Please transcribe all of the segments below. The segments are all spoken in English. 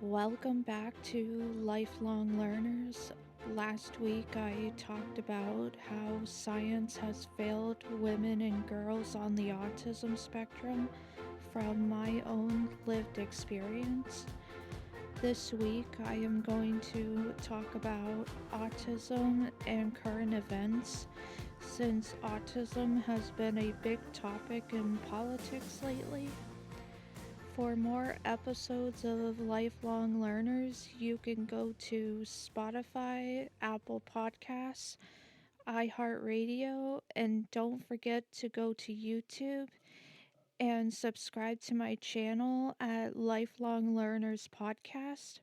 Welcome back to Lifelong Learners. Last week I talked about how science has failed women and girls on the autism spectrum from my own lived experience. This week I am going to talk about autism and current events since autism has been a big topic in politics lately. For more episodes of Lifelong Learners, you can go to Spotify, Apple Podcasts, iHeartRadio, and don't forget to go to YouTube and subscribe to my channel at Lifelong Learners Podcast.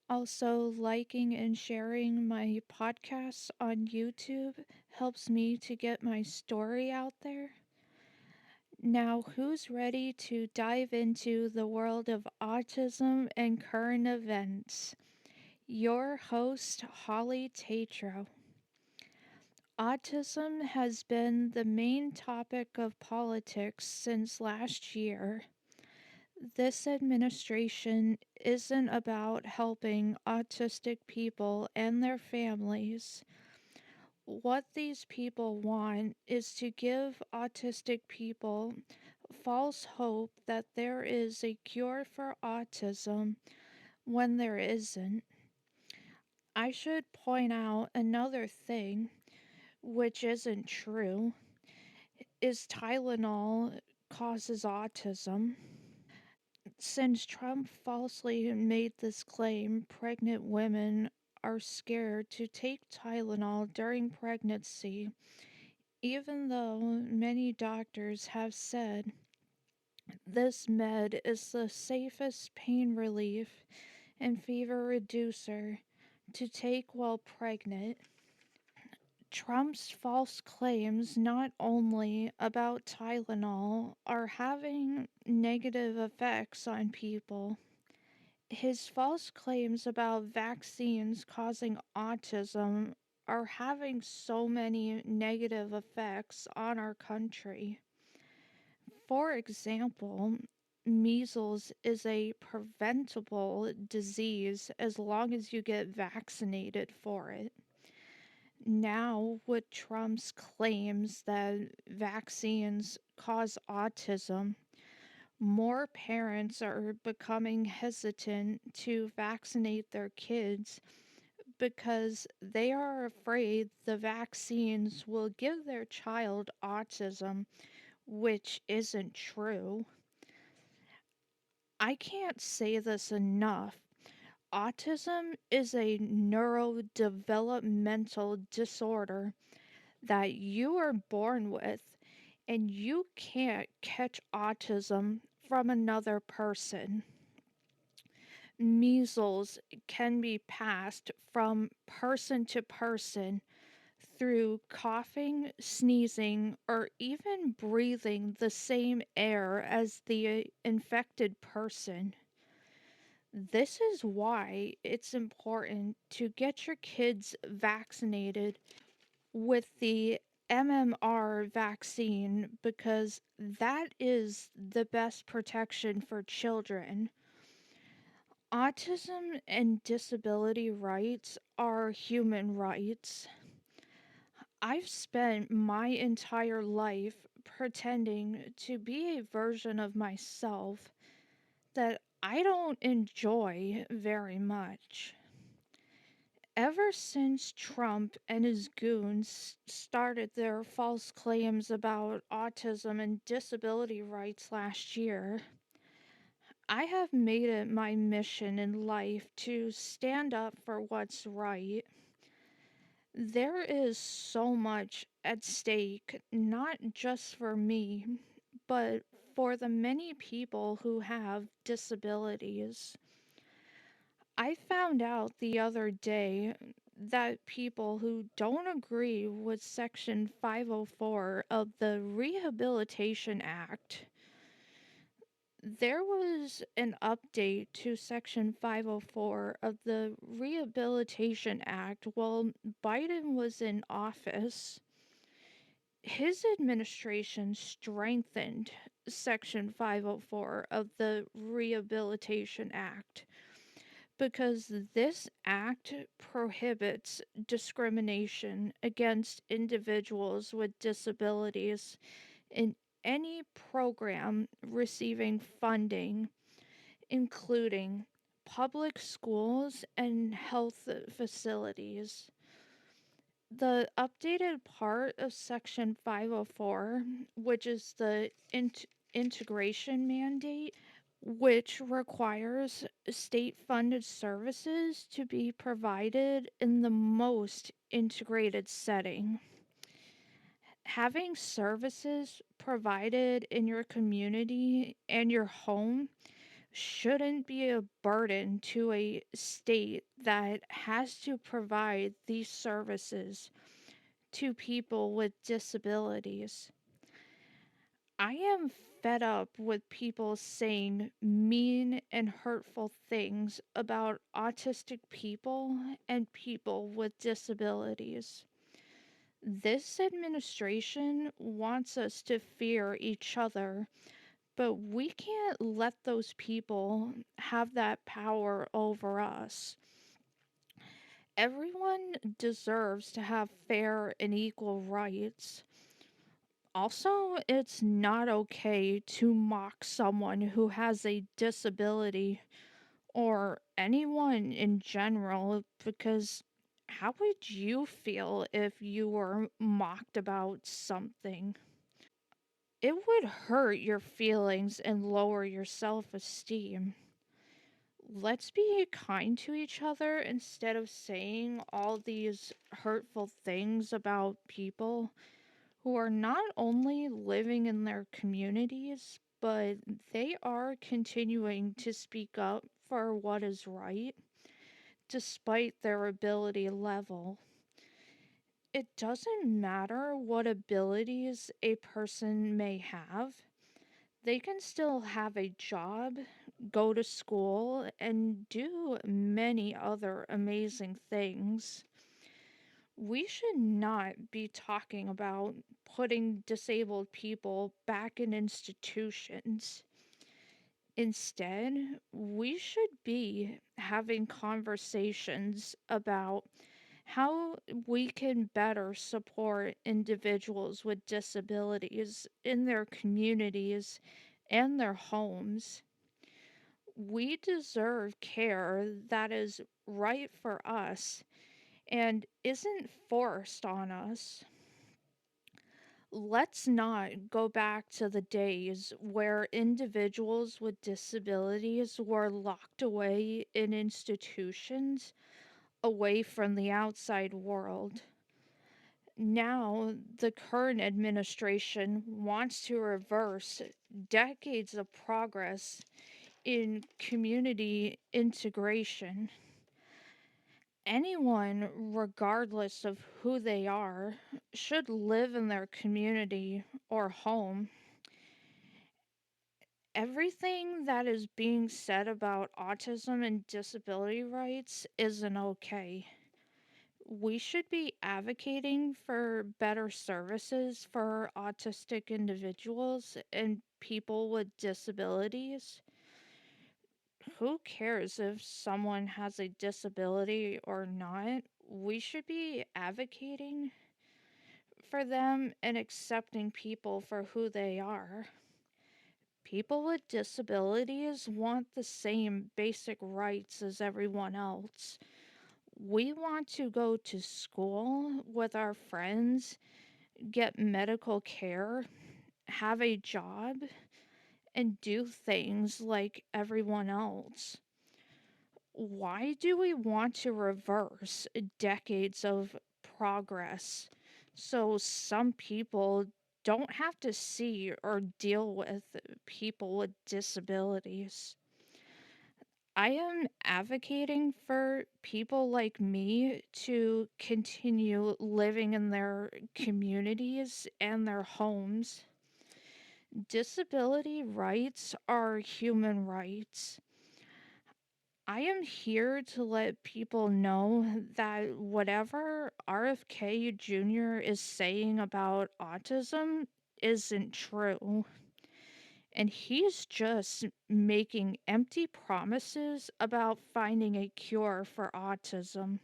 Also, liking and sharing my podcasts on YouTube helps me to get my story out there. Now, who's ready to dive into the world of autism and current events? Your host, Holly Tetreault. Autism has been the main topic of politics since last year. This administration isn't about helping autistic people and their families. What these people want is to give autistic people false hope that there is a cure for autism when there isn't. I should point out another thing, which isn't true, is Tylenol causes autism. Since Trump falsely made this claim, pregnant women are scared to take Tylenol during pregnancy, even though many doctors have said this med is the safest pain relief and fever reducer to take while pregnant. Trump's false claims, not only about Tylenol, are having negative effects on people. His false claims about vaccines causing autism are having so many negative effects on our country. For example, measles is a preventable disease as long as you get vaccinated for it. Now, with Trump's claims that vaccines cause autism, more parents are becoming hesitant to vaccinate their kids because they are afraid the vaccines will give their child autism, which isn't true. I can't say this enough. Autism is a neurodevelopmental disorder that you are born with, and you can't catch autism from another person. Measles can be passed from person to person through coughing, sneezing, or even breathing the same air as the infected person. This is why it's important to get your kids vaccinated with the MMR vaccine because that is the best protection for children. Autism and disability rights are human rights. I've spent my entire life pretending to be a version of myself that I don't enjoy very much. Ever since Trump and his goons started their false claims about autism and disability rights last year, I have made it my mission in life to stand up for what's right. There is so much at stake, not just for me, but for the many people who have disabilities. I found out the other day that people who don't agree with Section 504 of the Rehabilitation Act, there was an update to Section 504 of the Rehabilitation Act while Biden was in office. His administration strengthened Section 504 of the Rehabilitation Act because this act prohibits discrimination against individuals with disabilities in any program receiving funding, including public schools and health facilities. The updated part of Section 504, which is the integration mandate, which requires state funded services to be provided in the most integrated setting. Having services provided in your community and your home shouldn't be a burden to a state that has to provide these services to people with disabilities. I am fed up with people saying mean and hurtful things about autistic people and people with disabilities. This administration wants us to fear each other, but we can't let those people have that power over us. Everyone deserves to have fair and equal rights. Also, it's not okay to mock someone who has a disability or anyone in general because how would you feel if you were mocked about something? It would hurt your feelings and lower your self esteem. Let's be kind to each other instead of saying all these hurtful things about people who are not only living in their communities, but they are continuing to speak up for what is right despite their ability level. It doesn't matter what abilities a person may have, they can still have a job, go to school, and do many other amazing things. We should not be talking about putting disabled people back in institutions. Instead, we should be having conversations about how we can better support individuals with disabilities in their communities and their homes. We deserve care that is right for us and isn't forced on us. Let's not go back to the days where individuals with disabilities were locked away in institutions away from the outside world. Now, the current administration wants to reverse decades of progress in community integration. Anyone, regardless of who they are, should live in their community or home. Everything that is being said about autism and disability rights isn't okay. We should be advocating for better services for autistic individuals and people with disabilities. Who cares if someone has a disability or not? We should be advocating for them and accepting people for who they are. People with disabilities want the same basic rights as everyone else. We want to go to school with our friends, get medical care, have a job, and do things like everyone else. Why do we want to reverse decades of progress so some people don't have to see or deal with people with disabilities? I am advocating for people like me to continue living in their communities and their homes. Disability rights are human rights. I am here to let people know that whatever RFK Jr. is saying about autism isn't true. And he's just making empty promises about finding a cure for autism.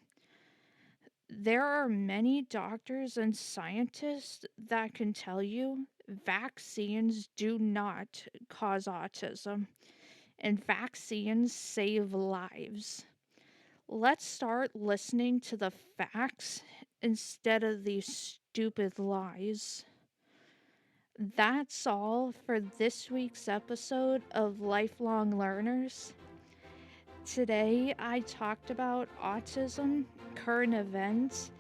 There are many doctors and scientists that can tell you vaccines do not cause autism, and vaccines save lives. Let's start listening to the facts instead of these stupid lies. That's all for this week's episode of Lifelong Learners. Today I talked about autism, current events,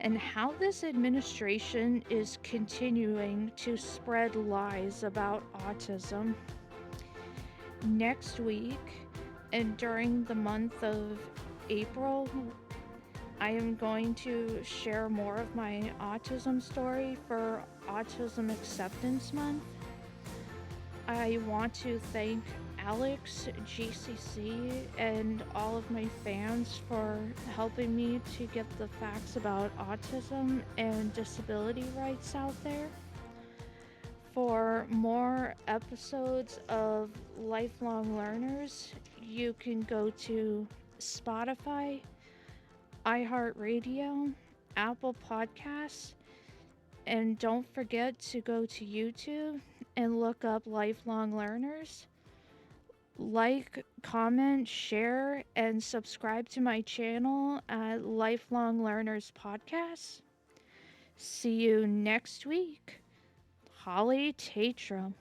and how this administration is continuing to spread lies about autism. Next week, and during the month of April, I am going to share more of my autism story for Autism Acceptance Month. I want to thank Alex, GCC, and all of my fans for helping me to get the facts about autism and disability rights out there. For more episodes of Lifelong Learners, you can go to Spotify, iHeartRadio, Apple Podcasts, and don't forget to go to YouTube and look up Lifelong Learners. Like, comment, share, and subscribe to my channel at Lifelong Learners Podcast. See you next week. Holly Tetreault.